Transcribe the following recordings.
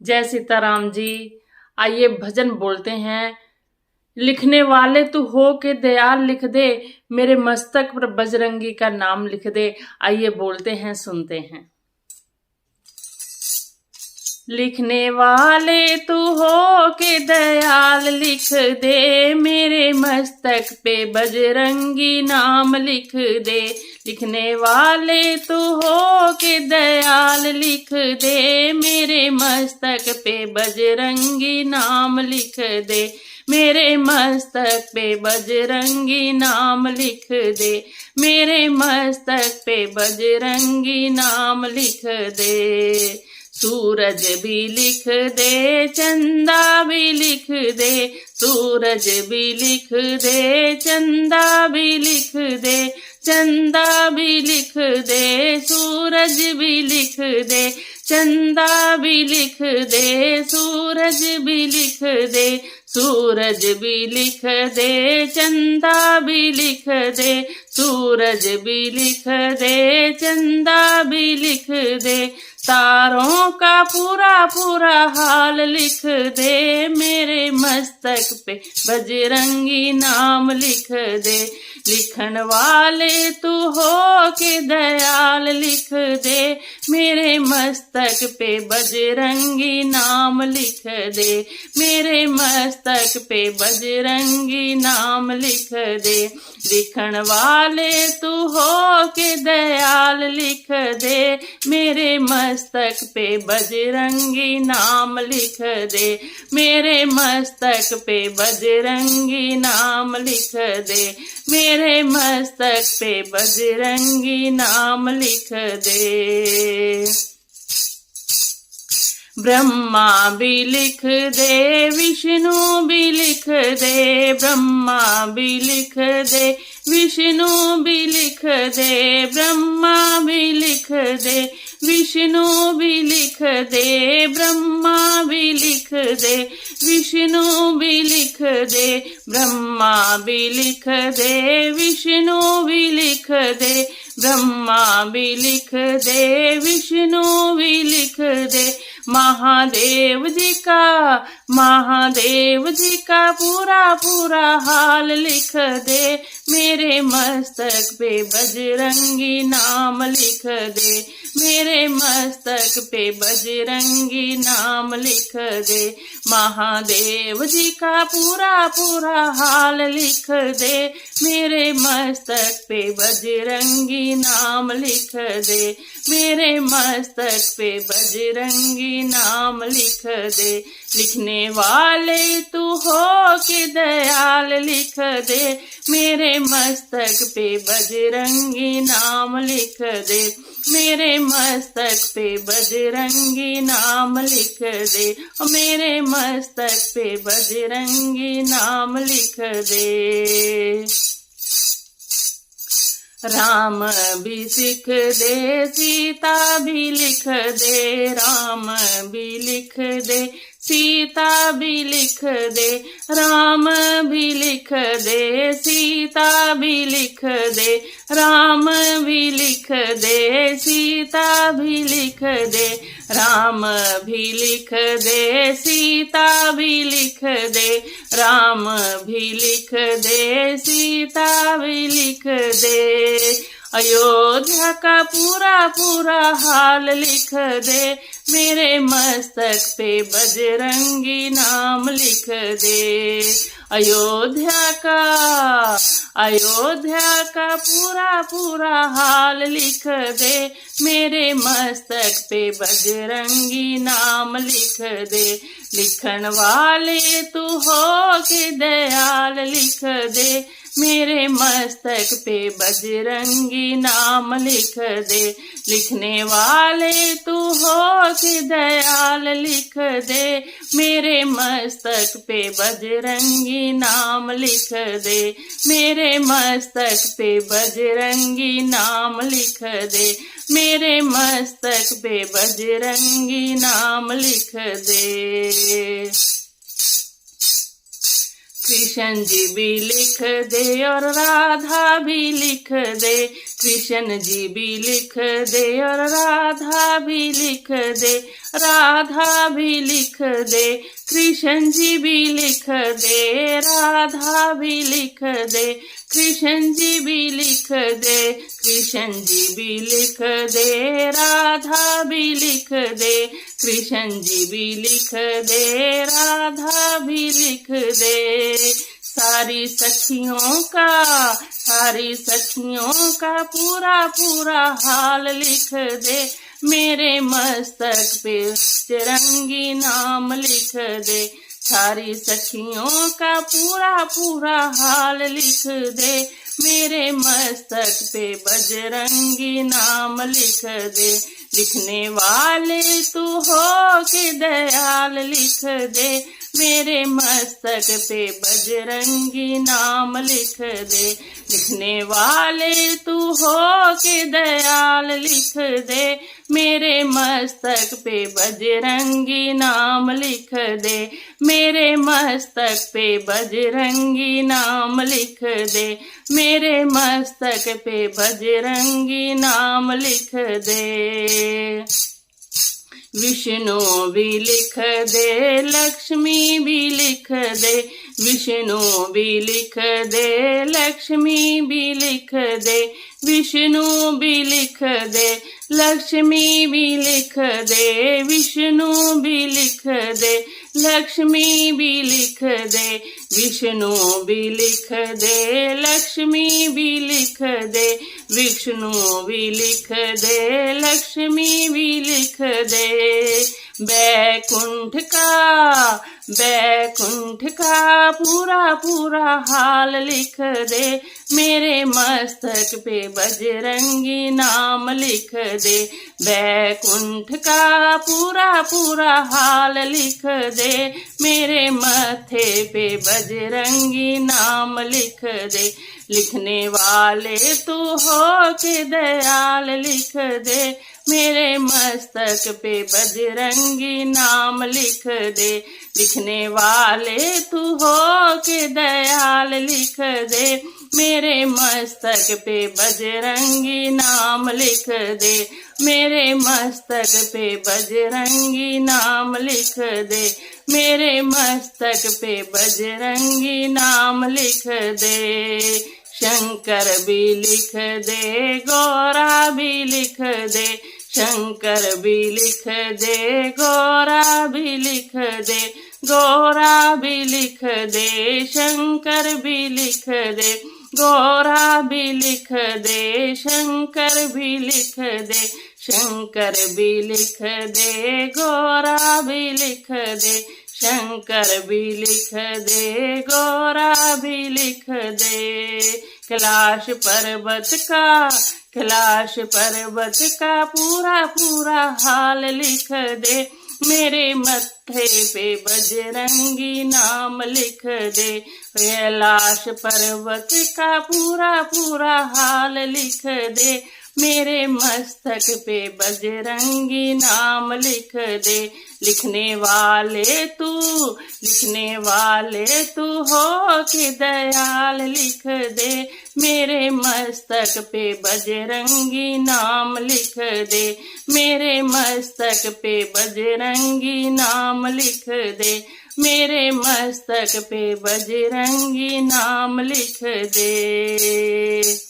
जय सीताराम जी। आइए भजन बोलते हैं। लिखने वाले तू हो के दयाल लिख दे, मेरे मस्तक पर बजरंगी का नाम लिख दे। आइए बोलते हैं, सुनते हैं। लिखने वाले तू हो के दयाल लिख दे, मेरे मस्तक पे बजरंगी नाम लिख दे। लिखने वाले तू हो के दयाल लिख दे, मेरे मस्तक पे बजरंगी नाम लिख दे। मेरे मस्तक पे बजरंगी नाम लिख दे, मेरे मस्तक पे बजरंगी नाम लिख दे। सूरज भी लिख दे, चंदा भी लिख दे, सूरज भी लिख दे, चंदा भी लिख दे, चंदा भी लिख दे, सूरज भी लिख दे, चंदा भी लिख दे, सूरज भी लिख दे, सूरज भी लिख दे, चंदा भी लिख दे, सूरज भी लिख दे, चंदा भी लिख दे। तारों का पूरा पूरा हाल लिख दे, मेरे मस्तक पे बजरंगी नाम लिख दे। लिखन वाले तू हो के दयाल लिख दे, मेरे मस्तक पे बजरंगी नाम लिख दे, मेरे मस्तक पे बजरंगी नाम लिख दे। लिखन वाले तू हो के दयाल लिख दे, मेरे मस्तक पे बजरंगी नाम लिख दे, मेरे मस्तक पे बजरंगी नाम लिख दे, मेरे मस्तक पे बजरंगी नाम लिख दे। ब्रह्मा भी लिख दे, विष्णु भी लिख दे, ब्रह्मा भी लिख दे, विष्णु भी लिख दे, ब्रह्मा भी लिख दे, विष्णु भी लिख दे, ब्रह्मा भी लिख दे, विष्णु भी लिख दे, ब्रह्मा भी लिख दे, विष्णु भी लिख दे, ब्रह्मा भी लिख दे, विष्णु भी लिख दे। महादेव जी का पूरा पूरा हाल लिख दे, मेरे मस्तक पे बजरंगी नाम लिख दे, मेरे मस्तक पे बजरंगी नाम लिख दे। महादेव जी का पूरा पूरा हाल लिख दे, मेरे मस्तक पे बजरंगी नाम लिख दे, मेरे मस्तक पे बजरंगी नाम लिख दे। लिखने वाले तू हो के दयाल लिख दे, मेरे मस्तक पे बजरंगी नाम लिख दे, मेरे मस्तक पे बजरंगी नाम लिख दे, मेरे मस्तक पे बजरंगी नाम लिख दे। राम भी लिख दे, सीता भी लिख दे, राम भी लिख दे, सीता भी लिख दे, राम भी लिख दे, सीता भी लिख दे, राम भी लिख दे, सीता भी लिख दे, राम भी लिख दे, सीता भी लिख दे, राम भी लिख दे, सीता भी लिख दे। अयोध्या का पूरा पूरा हाल लिख दे, मेरे मस्तक पे बजरंगी नाम लिख दे। अयोध्या का पूरा पूरा हाल लिख दे, मेरे मस्तक पे बजरंगी नाम लिख दे। लिखन वाले तू हो के दयाल लिख दे, मेरे मस्तक पे बजरंगी नाम लिख दे। लिखने वाले तू हो के दयाल लिख दे, मेरे मस्तक पे बजरंगी नाम लिख दे, मेरे मस्तक पे बजरंगी नाम लिख दे, मेरे मस्तक पे बजरंगी नाम लिख दे। कृष्ण जी भी लिख दे और राधा भी लिख दे, कृष्ण जी भी लिख दे और राधा भी लिख दे, राधा भी लिख दे। कृष्ण जी भी लिख दे, राधा भी लिख दे। कृष्ण जी भी लिख दे, कृष्ण जी भी लिख दे, राधा भी लिख दे। कृष्ण जी भी लिख दे, राधा भी लिख दे। सारी सखियों का पूरा पूरा हाल लिख दे, मेरे मस्तक पे तिरंगी नाम लिख दे। सारी सखियों का पूरा पूरा हाल लिख दे, मेरे मस्तक पे बजरंगी नाम लिख दे। लिखने वाले तू हो के दयाल लिख दे, मेरे मस्तक पे बजरंगी नाम लिख दे। लिखने वाले तू हो के दयाल लिख दे, मेरे मस्तक पे बजरंगी नाम लिख दे। मेरे मस्तक पे बजरंगी नाम लिख दे, मेरे मस्तक पे बजरंगी नाम लिख दे। विष्णु भी लिख दे, लक्ष्मी भी लिख दे। विष्णु भी लिख दे, लक्ष्मी भी लिख दे। विष्णु भी लिख दे, लक्ष्मी भी लिख दे। विष्णु भी लिख दे, लक्ष्मी भी लिख दे। विष्णु भी लिख दे, लक्ष्मी भी लिख दे। विष्णु भी लिख दे, लक्ष्मी भी लिख दे। बैकुंठ का पूरा पूरा हाल लिख दे, मेरे मस्तक पे बजरंगी नाम लिख दे। बैकुंठ का पूरा पूरा हाल लिख दे, मेरे माथे पे बजरंगी नाम लिख दे। लिखने वाले तू हो के दयाल लिख दे, मेरे मस्तक पे बजरंगी नाम लिख दे। लिखने वाले तू हो के दयाल लिख दे, मेरे मस्तक पे बजरंगी नाम लिख दे। मेरे मस्तक पे बजरंगी नाम लिख दे, मेरे मस्तक पे बजरंगी नाम लिख दे। शंकर भी लिख दे, गौरा भी लिख दे। शंकर भी लिख दे, गौरा भी लिख दे। गौरा भी लिख दे, शंकर भी लिख दे। गौरा भी लिख दे, शंकर भी लिख दे। शंकर भी लिख दे, गौरा भी लिख दे। शंकर भी लिख दे, गौरा भी लिख दे। कैलाश पर्वत का पूरा पूरा हाल लिख दे, मेरे मत्थे पे बजरंगी नाम लिख दे। कैलाश पर्वत का पूरा पूरा हाल लिख दे, मेरे मस्तक पे बजरंगी नाम लिख दे। लिखने वाले तू हो के दयाल लिख दे, मेरे मस्तक पे बजरंगी नाम लिख दे। मेरे मस्तक पे बजरंगी नाम लिख दे, मेरे मस्तक पे बजरंगी नाम लिख दे।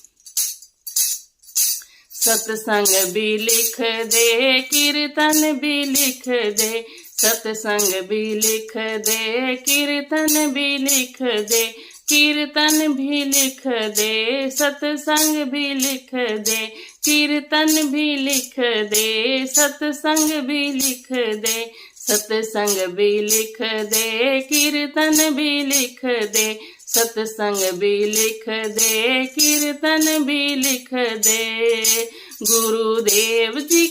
सत्संग भी लिख दे, कीर्तन भी लिख दे। सत्संग भी लिख दे, कीर्तन भी लिख दे। कीर्तन भी लिख दे, सत्संग भी लिख दे। कीर्तन भी लिख दे, सत्संग भी लिख दे। सत्संग भी लिख दे, कीर्तन भी लिख दे। सत्संग भी लिख दे, कीर्तन भी लिख दे। गुरुदेव जी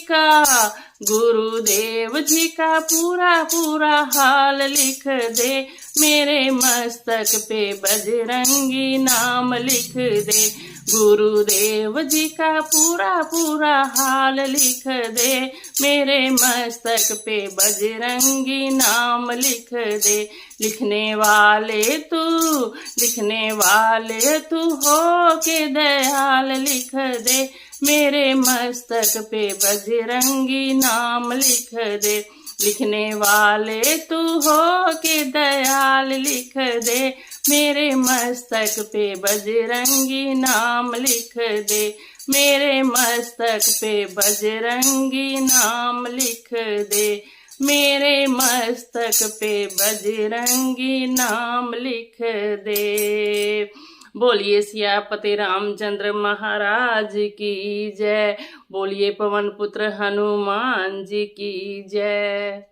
का पूरा पूरा हाल लिख दे, मेरे मस्तक पे बजरंगी नाम लिख दे। गुरुदेव जी का पूरा पूरा हाल लिख दे, मेरे मस्तक पे बजरंगी नाम लिख दे। लिखने वाले तू हो के दयाल लिख दे, मेरे मस्तक पे बजरंगी नाम लिख दे। लिखने वाले तू हो के दयाल लिख दे, मेरे मस्तक पे बजरंगी नाम लिख दे, मेरे मस्तक पे बजरंगी नाम लिख दे, मेरे मस्तक पे बजरंगी नाम लिख दे। बोलिए सियापति रामचंद्र महाराज की जय, बोलिए पवन पुत्र हनुमान जी की जय।